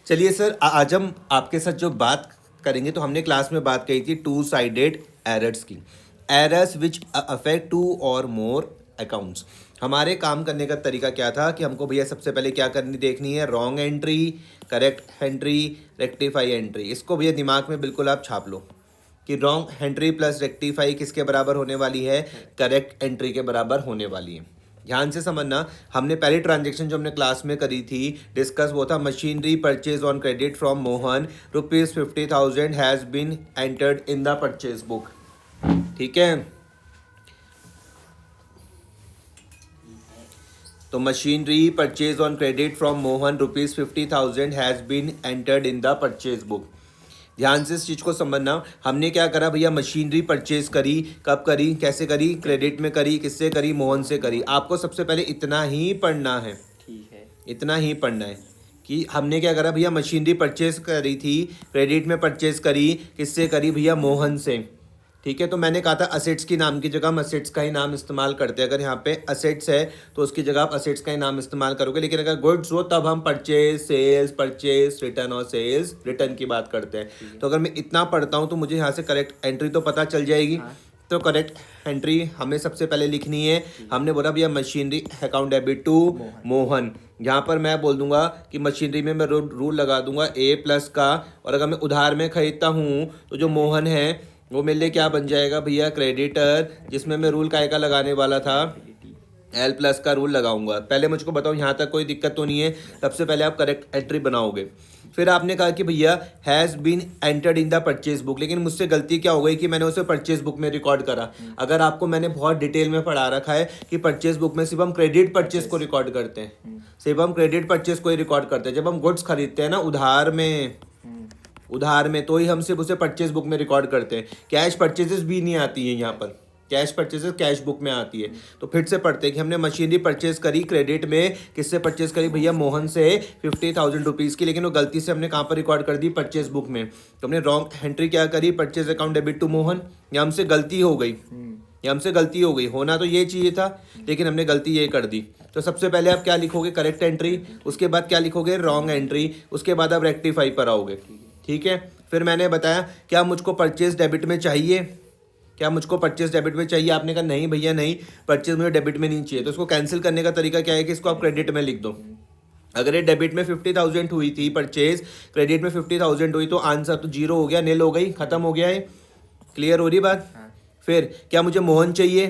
चलिए सर, आज हम आपके साथ जो बात करेंगे, तो हमने क्लास में बात कही थी टू साइडेड एरर्स की। एरर्स विच अफेक्ट टू और मोर अकाउंट्स। हमारे काम करने का तरीका क्या था कि हमको भैया सबसे पहले क्या करनी देखनी है, wrong entry, correct entry, rectify entry. इसको भैया दिमाग में बिल्कुल आप छाप लो कि रॉन्ग एंट्री प्लस रेक्टिफाई किसके बराबर होने वाली है, करेक्ट एंट्री के बराबर होने वाली है। ध्यान से समझना, हमने पहली ट्रांजेक्शन जो हमने क्लास में करी थी डिस्कस, वो था machinery purchase on credit from Mohan, ₹50,000 has been entered in the purchase book. ठीक है, तो machinery purchase on credit from Mohan ₹50,000 has been entered in the purchase book. ध्यान से इस चीज़ को समझना, हमने क्या करा भैया, मशीनरी परचेज करी, कब करी, कैसे करी, क्रेडिट में करी, किससे करी, मोहन से करी। आपको सबसे पहले इतना ही पढ़ना है, ठीक है, इतना ही पढ़ना है कि हमने क्या करा भैया, मशीनरी परचेज करी थी, क्रेडिट में परचेज करी, किससे करी भैया, मोहन से। ठीक है, तो मैंने कहा था असेट्स की नाम की जगह हम असेट्स का ही नाम इस्तेमाल करते हैं। अगर यहाँ पे असेट्स है तो उसकी जगह आप असेट्स का ही नाम इस्तेमाल करोगे, लेकिन अगर गुड्स हो तब हम परचेज रिटर्न और सेल्स रिटर्न की बात करते हैं। तो अगर मैं इतना पढ़ता हूँ तो मुझे यहाँ से करेक्ट एंट्री तो पता चल जाएगी। हाँ। तो करेक्ट एंट्री हमें सबसे पहले लिखनी है। हमने बोला भैया machinery account debit to Mohan. यहाँ पर मैं बोल दूंगा कि मशीनरी में मैं रूल लगा दूंगा A+ का, और अगर मैं उधार में खरीदता हूँ तो जो मोहन है वो मेरे लिए क्या बन जाएगा भैया, क्रेडिटर, जिसमें मैं रूल काय का लगाने वाला था, L+ का रूल लगाऊंगा। पहले मुझको बताओ यहाँ तक कोई दिक्कत तो नहीं है। सबसे पहले आप करेक्ट एंट्री बनाओगे। फिर आपने कहा कि भैया has been entered in the purchase book, लेकिन मुझसे गलती क्या हो गई कि मैंने उसे परचेज बुक में रिकॉर्ड करा। अगर आपको मैंने बहुत डिटेल में पढ़ा रखा है कि परचेज बुक में सिर्फ हम क्रेडिट परचेज को रिकॉर्ड करते हैं, सिर्फ हम क्रेडिट परचेज को ही रिकॉर्ड करते हैं। जब हम गुड्स खरीदते हैं ना उधार में तो ही हम सिर्फ उसे परचेज बुक में रिकॉर्ड करते हैं। कैश परचेजेस भी नहीं आती है यहाँ पर, कैश परचेजेस कैश बुक में आती है। तो फिर से पढ़ते हैं कि हमने मशीनरी परचेज करी क्रेडिट में, किससे परचेज करी भैया, मोहन से, ₹50,000 की, लेकिन वो गलती से हमने कहाँ पर रिकॉर्ड कर दी, परचेज बुक में। तो हमने रॉन्ग एंट्री क्या करी, purchase account debit to Mohan. ये हमसे गलती हो गई, ये हमसे गलती हो गई, होना तो ये चाहिए था लेकिन हमने गलती ये कर दी। तो सबसे पहले आप क्या लिखोगे, करेक्ट एंट्री, उसके बाद क्या लिखोगे, रॉन्ग एंट्री, उसके बाद आप रेक्टिफाई पर आओगे। ठीक है, फिर मैंने बताया क्या मुझको परचेज डेबिट में चाहिए, क्या मुझको परचेज डेबिट में चाहिए। आपने कहा नहीं भैया नहीं, परचेज मुझे डेबिट में नहीं चाहिए। तो इसको कैंसिल करने का तरीका क्या है कि इसको आप क्रेडिट में लिख दो। अगर ये डेबिट में 50,000 हुई थी परचेज, क्रेडिट में 50,000 हुई, तो आंसर तो 0 हो गया, नील हो गई, खत्म हो गया है। क्लियर हो रही बात। फिर क्या मुझे मोहन चाहिए,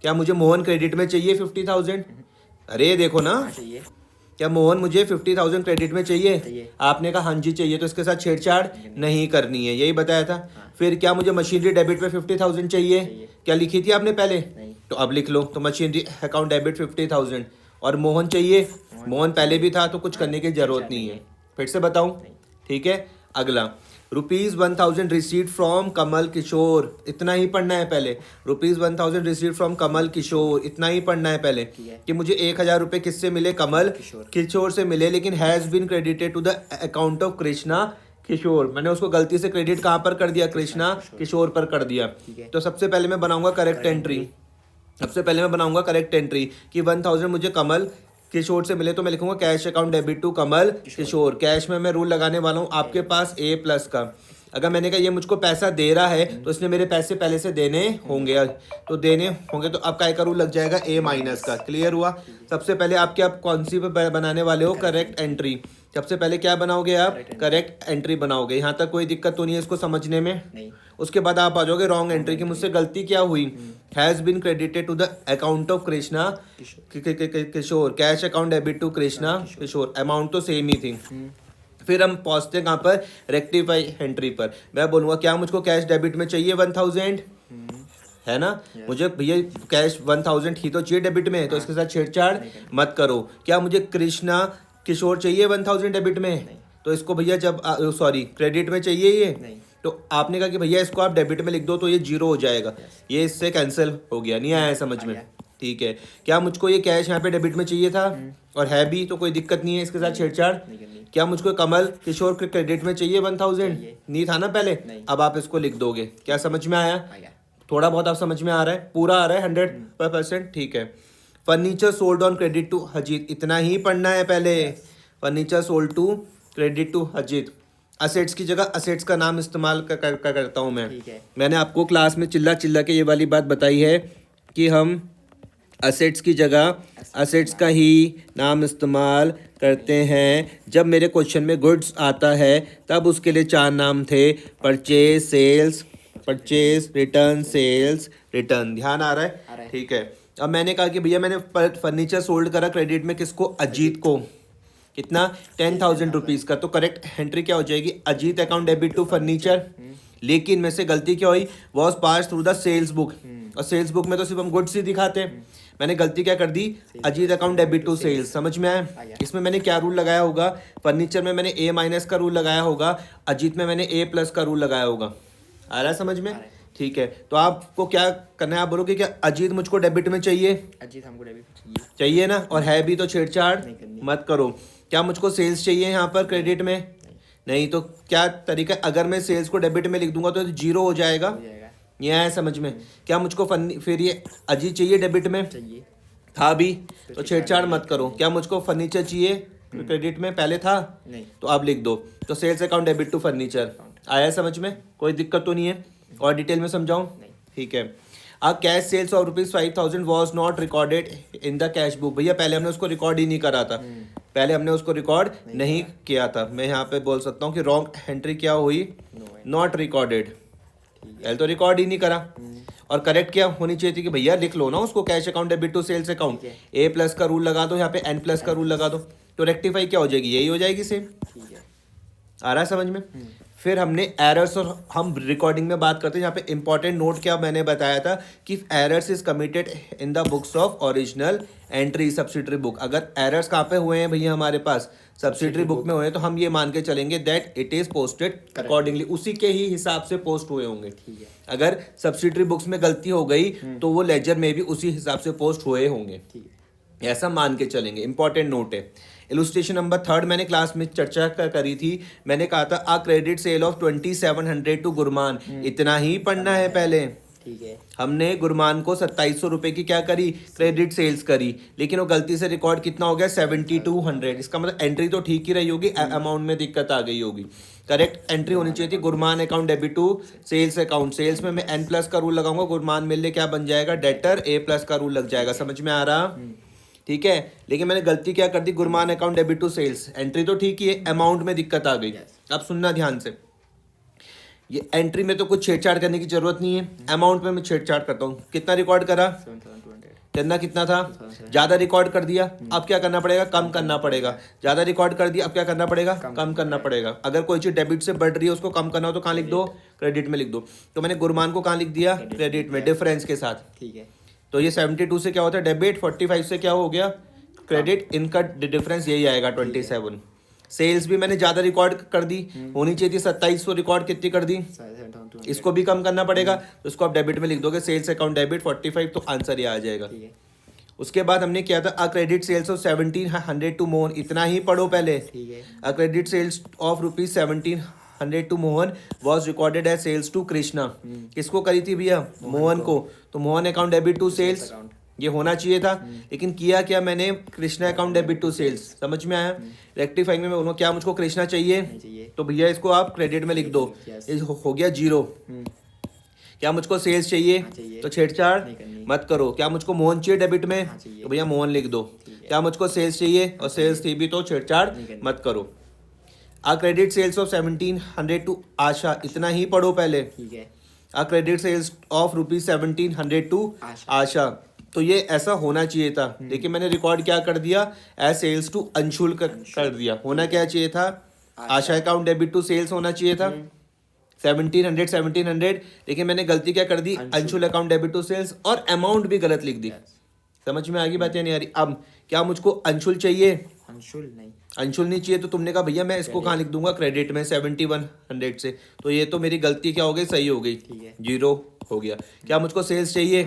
क्या मुझे मोहन क्रेडिट में चाहिए 50,000? अरे देखो ना, चाहिए। क्या मोहन मुझे 50,000 क्रेडिट में चाहिए? आपने कहा हाँ जी चाहिए, तो इसके साथ छेड़छाड़ नहीं करनी है, यही बताया था। फिर क्या मुझे मशीनरी डेबिट में 50,000 चाहिए? क्या लिखी थी आपने पहले? तो अब लिख लो, तो मशीनरी अकाउंट डेबिट 50,000। और मोहन चाहिए, मोहन पहले भी था तो कुछ करने की जरूरत नहीं है। फिर से बताऊं? ठीक है, अगला ₹1,000 रिसीट फ्रॉम कमल किशोर, इतना ही पढ़ना है पहले। ₹1,000 रिसीट फ्रॉम कमल किशोर, इतना ही पढ़ना है पहले कि मुझे 1,000 रुपये किससे मिले, कमल किशोर से मिले, लेकिन has been credited to the account of Krishna Kishore. मैंने उसको गलती से क्रेडिट कहाँ पर कर दिया, कृष्णा किशोर पर कर दिया। तो सबसे पहले मैं बनाऊंगा करेक्ट एंट्री, सबसे पहले मैं बनाऊंगा करेक्ट एंट्री कि 1,000 मुझे कमल किशोर से मिले, तो मैं लिखूंगा cash account debit to Kamal Kishore. Cash में मैं रूल लगाने वाला हूँ आपके पास A+ का। अगर मैंने कहा ये मुझको पैसा दे रहा है तो इसने मेरे पैसे पहले से देने होंगे, तो देने होंगे तो अब काय का रूल लग जाएगा A- का। क्लियर हुआ। सबसे पहले आपके आप कौन सी बनाने वाले हो, करेक्ट एंट्री। सबसे पहले क्या बनाओगे आप, करेक्ट एंट्री बनाओगे। यहाँ तक कोई दिक्कत तो नहीं है इसको समझने में? नहीं। उसके बाद आप आ जाओगे रॉन्ग एंट्री की, मुझसे गलती क्या हुई, has been credited to the account of Krishna Kishore, cash account debit to Krishna Kishore, amount तो सेम ही थी। फिर हम पहुंचते हैं कहाँ पर, रेक्टिफाई एंट्री पर। मैं बोलूँगा क्या मुझको कैश डेबिट में चाहिए 1,000, है ना? मुझे भैया कैश 1,000 ही तो चाहिए डेबिट में, तो इसके साथ छेड़छाड़ मत करो। क्या मुझे कृष्णा किशोर चाहिए 1,000 डेबिट में? तो इसको भैया जब सॉरी क्रेडिट में चाहिए ये, तो आपने कहा कि भैया इसको आप डेबिट में लिख दो तो ये 0 हो जाएगा, ये इससे कैंसिल हो गया। नहीं आया समझ में? ठीक है। क्या मुझको ये कैश यहाँ पे डेबिट में चाहिए था और है भी, तो कोई दिक्कत नहीं है, इसके साथ छेड़छाड़। क्या मुझको कमल किशोर के क्रेडिट में चाहिए 1,000? नहीं था ना पहले, अब आप इसको लिख दोगे। क्या समझ में आया? थोड़ा बहुत आप समझ में आ रहा है, पूरा आ रहा है 100%? ठीक है। Furniture sold on credit to Ajit, इतना ही पढ़ना है पहले। Furniture sold to credit to Ajit. Assets की जगह असेट्स का नाम इस्तेमाल करता हूँ मैं। ठीक है। मैंने आपको क्लास में चिल्ला चिल्ला के ये वाली बात बताई है कि हम असेट्स की जगह असेट्स का ही नाम इस्तेमाल करते हैं। जब मेरे क्वेश्चन में गुड्स आता है तब उसके लिए 4 नाम थे, purchase, sales, purchase, return, sales, return. ध्यान आ रहा है? ठीक है। अब मैंने कहा कि भैया मैंने फर्नीचर सोल्ड करा क्रेडिट में, किसको? अजीत को। कितना? 10,000 रुपीज़ का। तो करेक्ट एंट्री क्या हो जाएगी? Ajit account debit to furniture. लेकिन में से गलती क्या हुई? Was pass through the sales book, और सेल्स बुक में तो सिर्फ हम गुड्स ही दिखाते हैं। मैंने गलती क्या कर दी? Ajit account debit to sales. समझ में आया? इसमें मैंने क्या रूल लगाया होगा? फर्नीचर में मैंने ए माइनस का रूल लगाया होगा, अजीत में मैंने ए प्लस का रूल लगाया होगा। आ रहा है समझ में? ठीक है। तो आपको क्या करना है? आप बोलोगे क्या अजीत मुझको डेबिट में चाहिए? अजीत हमको डेबिट चाहिए। चाहिए ना? और है भी, तो छेड़छाड़ मत करो। क्या मुझको सेल्स चाहिए यहाँ पर क्रेडिट में? नहीं। तो क्या तरीका? अगर मैं सेल्स को डेबिट में लिख दूंगा तो 0 हो जाएगा। ये है समझ में? क्या मुझको फिर ये अजीत चाहिए डेबिट में? चाहिए था भी, तो छेड़छाड़ मत करो। क्या मुझको फर्नीचर चाहिए क्रेडिट में? पहले था नहीं, तो आप लिख दो। तो sales account debit to furniture. आया समझ में? कोई दिक्कत तो नहीं है? और डिटेल में समझाऊं? ठीक है। अब cash sales of ₹5,000 was not recorded in the cash book. भैया पहले हमने उसको रिकॉर्ड ही नहीं करा था, पहले हमने उसको रिकॉर्ड नहीं किया था। मैं यहाँ पे बोल सकता हूँ कि रॉन्ग एंट्री क्या हुई? Not recorded. पहले तो रिकॉर्ड ही नहीं करा। और करेक्ट क्या होनी चाहिए थी कि भैया लिख लो ना उसको, cash account debit to sales account. A plus का रूल लगा दो, यहाँ पे एन प्लस का रूल लगा दो, तो रेक्टिफाई क्या हो जाएगी? यही हो जाएगी सेम। आ रहा है समझ में? फिर हमने एरर्स, और हम रिकॉर्डिंग में बात करते हैं यहाँ पे इंपॉर्टेंट नोट क्या मैंने बताया था कि errors is committed in the books of original entry subsidiary book. अगर एरर्स कहाँ पे हुए हैं भैया? हमारे पास सब्सिडरी बुक में हुए हैं, तो हम ये मान के चलेंगे that it is posted accordingly, उसी के ही हिसाब से पोस्ट हुए होंगे। अगर सब्सिडरी बुक्स में गलती हो गई तो वो लेजर में भी उसी हिसाब से पोस्ट हुए होंगे, ऐसा मान के चलेंगे। इंपॉर्टेंट नोट है। इलुस्ट्रेशन नंबर 3 मैंने क्लास में चर्चा करी थी। मैंने कहा था आ credit sale of 2700 to Gurman. इतना ही पढ़ना है पहले। ठीक है। हमने गुरमान को 2700 रुपए की क्या करी? क्रेडिट सेल्स करी, लेकिन वो गलती से रिकॉर्ड कितना हो गया? 7200। इसका मतलब एंट्री तो ठीक ही रही होगी, अमाउंट में दिक्कत आ गई होगी। करेक्ट एंट्री होनी चाहिए थी Gurman account debit to sales account. Sales में मैं एन प्लस का रूल लगाऊंगा, गुरमान मिलने क्या बन जाएगा? डेटर। ए प्लस का रूल लग जाएगा। समझ में आ रहा? ठीक है। लेकिन मैंने गलती क्या कर दी? Gurman account debit to sales. Entry तो ठीक ही है, अमाउंट में दिक्कत आ गई। अब सुनना ध्यान से, ये एंट्री में तो कुछ छेड़छाड़ करने की जरूरत नहीं है, अमाउंट में मैं छेड़छाड़ करता हूँ। कितना रिकॉर्ड करा? 7,200। कितना था? ज्यादा रिकॉर्ड कर दिया, अब क्या करना पड़ेगा? कम करना पड़ेगा। ज्यादा रिकॉर्ड कर दिया, अब क्या करना पड़ेगा? कम करना पड़ेगा। अगर कोई चीज डेबिट से बढ़ रही है उसको कम करना हो तो कहाँ लिख दो? क्रेडिट में लिख दो। तो मैंने गुरमान को कहाँ लिख दिया? क्रेडिट में, डिफरेंस के साथ। ठीक है। तो ये 72 से क्या होता है? डेबिट। 45 से क्या हो गया? क्रेडिट। इनका डिफरेंस यही आएगा 27। सेल्स भी मैंने ज्यादा रिकॉर्ड कर दी, होनी चाहिए थी 2700, रिकॉर्ड कितनी कर दी? इसको भी कम करना पड़ेगा, तो इसको आप डेबिट में लिख दोगे, सेल्स अकाउंट डेबिट 45, तो आंसर ये आ जाएगा। उसके बाद हमने किया था a credit sales of 1700 to Mohan. इतना ही पढ़ो पहले। A credit sales of ₹1700 to Mohan was recorded as sales to Krishna. किसको करी थी भैया? मोहन को। तो Mohan account debit to sales ये होना चाहिए था, लेकिन किया क्या मैंने? Krishna account debit to sales. समझ में आया? रेक्टिफाइंग में मैं बोलूँ क्या मुझको कृष्णा चाहिए? तो भैया इसको आप क्रेडिट में लिख दो, हो गया 0। क्या मुझको सेल्स चाहिए? तो छेड़छाड़ मत करो। क्या मुझको मोहन चाहिए डेबिट में? तो भैया मोहन लिख दो। क्या मुझको सेल्स चाहिए? और सेल्स थी भी, तो छेड़छाड़ मत करो। आ क्रेडिट सेल्स ऑफ 1700 टू आशा। इतना ही पढ़ो पहले। आ क्रेडिट सेल्स ऑफ ₹1700 टू आशा। तो ये ऐसा होना चाहिए था, लेकिन मैंने रिकॉर्ड क्या कर दिया? एज सेल्स टू अंशुल कर दिया। होना क्या चाहिए था? Asha account debit to sales होना चाहिए था। 1700, लेकिन मैंने गलती क्या कर दी? Anshul account debit to sales, और अमाउंट भी गलत लिख दी। समझ में आ गई बात या नहीं आ रही? अब क्या मुझको अंशुल चाहिए? अंशुल नहीं चाहिए, तो तुमने कहा भैया मैं इसको कहाँ लिख दूंगा? क्रेडिट में 7100 से। तो ये तो मेरी गलती क्या हो गई? सही हो गई, 0 हो गया। क्या मुझको सेल्स चाहिए?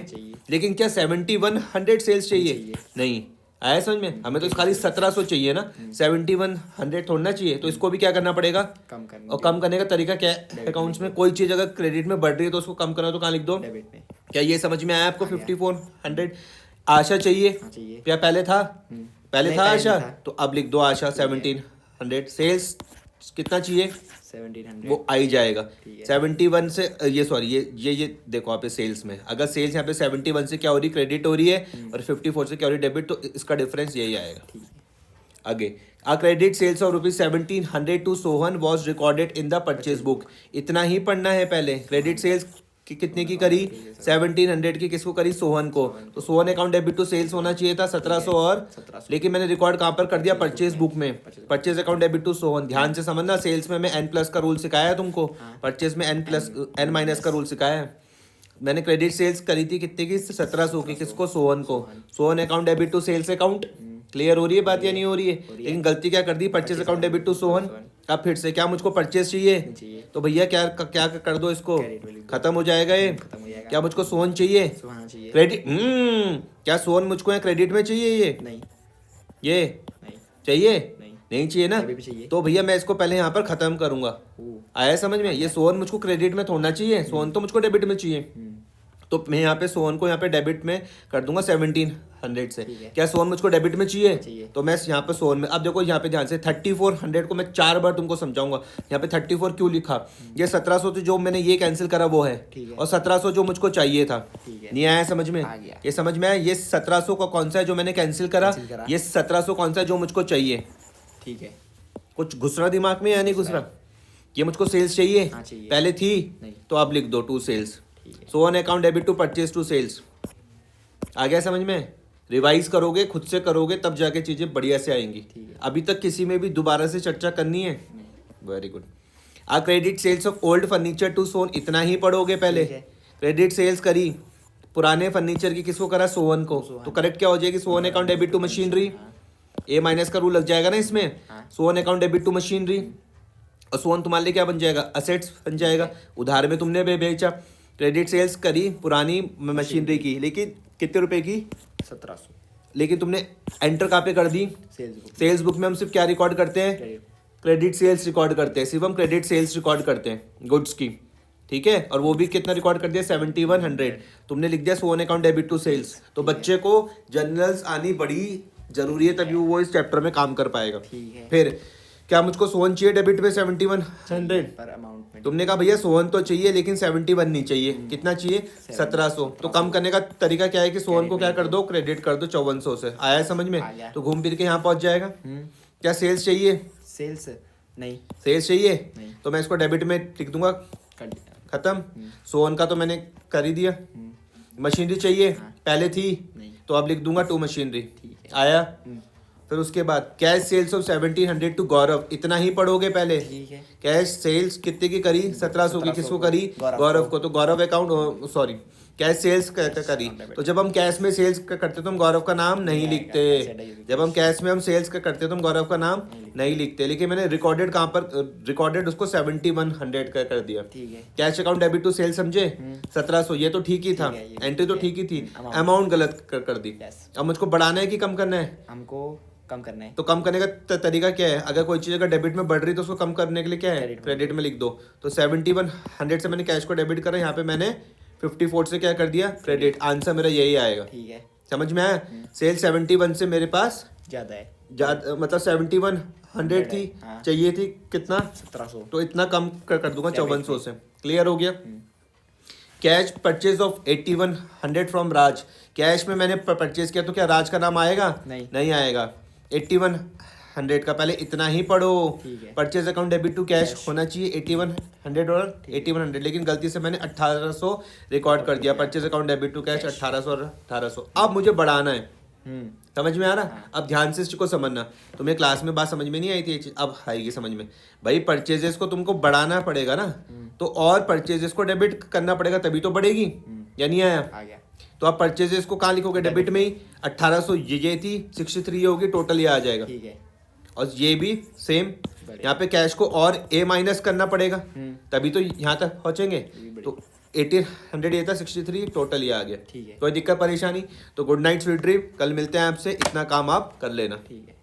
लेकिन क्या 7100 सेल्स चाहिए? नहीं। आया समझ में? हमें तो खाली 1700 चाहिए ना, 7100 थोड़ा चाहिए। तो इसको भी क्या करना पड़ेगा? और कम करने का तरीका क्या है? अकाउंट्स में कोई चीज अगर क्रेडिट में बढ़ रही है तो उसको कम करना, तो कहाँ लिख दो? क्या ये समझ में आया आपको? 5400 आशा चाहिए क्या? पहले था? पहले था आशा, तो अब लिख दो आशा 1700 100 सेल्स कितना चाहिए 1700 वो आ ही जाएगा। ठीक है। 71 से ये सॉरी ये देखो आप सेल्स में, अगर सेल्स यहाँ पे 71 से क्या हो रही क्रेडिट हो रही है और 54 से क्या हो रही डेबिट, तो इसका डिफरेंस यही आएगा। ठीक है। आगे a credit sales of ₹1700 to Sohan was recorded in the purchase book. इतना ही पढ़ना है पहले। क्रेडिट सेल्स की कितने की करी 1700 की, किसको करी सोहन को, तो Sohan account debit to sales होना चाहिए था 1700 और 1700 लेकिन मैंने रिकॉर्ड कहाँ पर कर दिया परचेज बुक में। Purchase account debit to Sohan, ध्यान से समझना, सेल्स में मैं n+ का रूल सिखाया है तुमको, परचेज में n- का रूल सिखाया है। मैंने क्रेडिट सेल्स करी थी कितने की 1700 की, किसको सोहन को, Sohan account debit to sales account. Clear हो रही है बात या नहीं हो रही है? लेकिन गलती क्या कर दी, purchase account debit to Sohan. अब फिर से क्या मुझको परचेज चाहिए, तो भैया क्या क्या कर दो इसको, खत्म हो जाएगा ये। खत्म हो जाएगा। क्या मुझको सोहन चाहिए सुहाना चाहिए क्रेडिट, क्या सोहन मुझको यहाँ क्रेडिट में चाहिए ये नहीं ये नहीं चाहिए नहीं नहीं चाहिए ना, डेबिट में चाहिए। तो भैया मैं इसको पहले यहाँ पर खत्म करूंगा। आया समझ में? ये सोहन मुझको क्रेडिट में थोड़ना चाहिए, सोहन तो मुझको डेबिट में चाहिए। तो मैं यहाँ पे सोहन को यहाँ पे डेबिट में कर दूंगा 1700 से। ठीक है। क्या सोहन मुझको डेबिट में चाहिए? चाहिए। तो मैं यहाँ पे सोहन में, अब देखो यहाँ पे ध्यान से 3400 को मैं 4 बार तुमको समझाऊंगा। यहाँ पे 34 क्यों लिखा, ये 1700 तो जो मैंने ये कैंसिल करा वो है, ठीक है। और 1700 जो मुझको चाहिए था। ठीक है। नहीं आया समझ में? आ गया। ये समझ में आया? ये 1700 का कौन सा है जो मैंने कैंसिल करा, ये 1700 कौन सा है जो मुझको चाहिए। ठीक है। कुछ घुस रहा दिमाग में या नहीं घुस रहा? ये मुझको सेल्स चाहिए, हाँ, चाहिए। पहले थी नहीं। तो आप लिख दो टू सेल्स। ठीक है। Sohan account debit to purchase to sales. आ गया समझ में? रिवाइज करोगे, खुद से करोगे, तब जाके चीजें बढ़िया से आएंगी। ठीक है। अभी तक किसी में भी दोबारा से चर्चा करनी है? Very good. A credit sales of old furniture to Sohan, इतना ही पढ़ोगे पहले। ठीक है। क्रेडिट सेल्स करी पुराने फर्नीचर की, किसको करा सोहन को, तो करेक्ट क्या हो जाएगी, Sohan account debit to machinery. A- का रूल लग जाएगा ना इसमें, Sohan account debit to machinery. और सोहन तुम्हारे लिए क्या बन जाएगा, असेट्स बन जाएगा, उधार में तुमने बेचा। क्रेडिट सेल्स करी पुरानी मशीनरी की, लेकिन कितने रुपए की, 1700 लेकिन तुमने एंटर कहाँ पे कर दी, सेल्स बुक सेल्स बुक में हम सिर्फ क्या रिकॉर्ड करते हैं, क्रेडिट। क्रेडिट सेल्स रिकॉर्ड करते हैं, सिर्फ हम क्रेडिट सेल्स रिकॉर्ड करते हैं गुड्स की। ठीक है, और वो भी कितना रिकॉर्ड कर दिया 7100। तुमने लिख दिया Sohan account debit to sales. तो बच्चे को जनरल्स आनी बड़ी जरूरी है, तभी वो इस चैप्टर में काम कर पाएगा। ठीक है। फिर क्या मुझको सोहन चाहिए डेबिट में 7100, पर अमाउंट में तुमने कहा भैया सोहन तो चाहिए लेकिन 71 नहीं चाहिए, कितना चाहिए 1700। तो कम करने का तरीका क्या है कि सोहन को क्या कर दो, क्रेडिट कर दो 5400 से। आया समझ में? आ गया। तो घूम फिर के यहाँ पहुंच जाएगा। क्या सेल्स चाहिए, सेल्स नहीं सेल्स चाहिए, नहीं। तो मैं इसको डेबिट में लिख दूंगा, कर दिया। खत्म। सोहन का तो मैंने कर ही दिया। मशीनरी चाहिए, पहले थी नहीं। तो अब लिख दूंगा टू मशीनरी। ठीक है। आया? फिर उसके बाद कैश सेल्स ऑफ 1700 टू गौरव, इतना ही पढ़ोगे पहले। ठीक है। कैश सेल्स कितने की करी 1700 की, किसको करी, गौरव गौरव को। को। तो गौरव अकाउंट सॉरी कैश सेल्स करी। तो जब हम कैश में सेल्स करते तो हम गौरव का नाम नहीं लिखते, जब हम कैश में हम सेल्स करते तो हम गौरव का नाम नहीं लिखते। लेकिन मैंने रिकॉर्डेड कहाँ पर, रिकॉर्डेड उसको 7100 का कर दिया। ठीक है। Cash account debit to sales समझे 1700, ये तो ठीक ही था, ठीक है, ये एंट्री तो ठीक है। ठीक ही थी, Amount। अमाउंट गलत कर दी। Yes। अब मुझको बढ़ाना है कि कम करना है? हमको कम करना है। तो कम करने का तरीका क्या है, अगर कोई चीज़ अगर डेबिट में बढ़ रही है तो उसको कम करने के लिए क्या है, Credit में। क्रेडिट में लिख दो। तो 7100 से मैंने कैश को डेबिट करा, यहाँ पे मैंने 54 से क्या कर दिया, क्रेडिट। आंसर मेरा यही आएगा। ठीक है। समझ में आया? सेल 71 से मेरे पास ज्यादा है, मतलब 7100 थी, हाँ। चाहिए थी कितना, 1700। तो इतना कम कर दूंगा 5400 से। क्लियर हो गया? हम्म। Cash purchase of 8100 from Raj, cash में मैंने परचेज किया तो क्या राज का नाम आएगा, नहीं आएगा। 8100 का पहले इतना ही पढ़ो। ठीक है। Purchase account debit to cash होना चाहिए 8100 और 8100, लेकिन गलती से मैंने 1800 रिकॉर्ड कर दिया। Purchase account debit to cash 1800 और 1800। अब मुझे बढ़ाना है, समझ में आ रहा? अब ध्यान से इसको समझना। तुम्हें क्लास में बात समझ में नहीं आई थी ये चीज, अब आएगी समझ में। भाई परचेजेस को तुमको बढ़ाना पड़ेगा ना, तो और परचेजेस को डेबिट करना पड़ेगा, तभी तो बढ़ेगी, या नहीं आया? आ गया। तो आप परचेजेस को कहाँ लिखोगे, डेबिट में ही। 1800 ये थी, 63 ये होगी, टोटल ये आ जाएगा। ठीक है। और ये भी सेम, यहाँ पे कैश को और A- करना पड़ेगा, तभी तो यहाँ तक पहुंचेंगे। तो 1800 ये था, 63 टोटल ये आ गया। ठीक है। कोई दिक्कत परेशानी? तो गुड नाइट स्वीट ड्रीम, कल मिलते हैं आपसे, इतना काम आप कर लेना। ठीक है।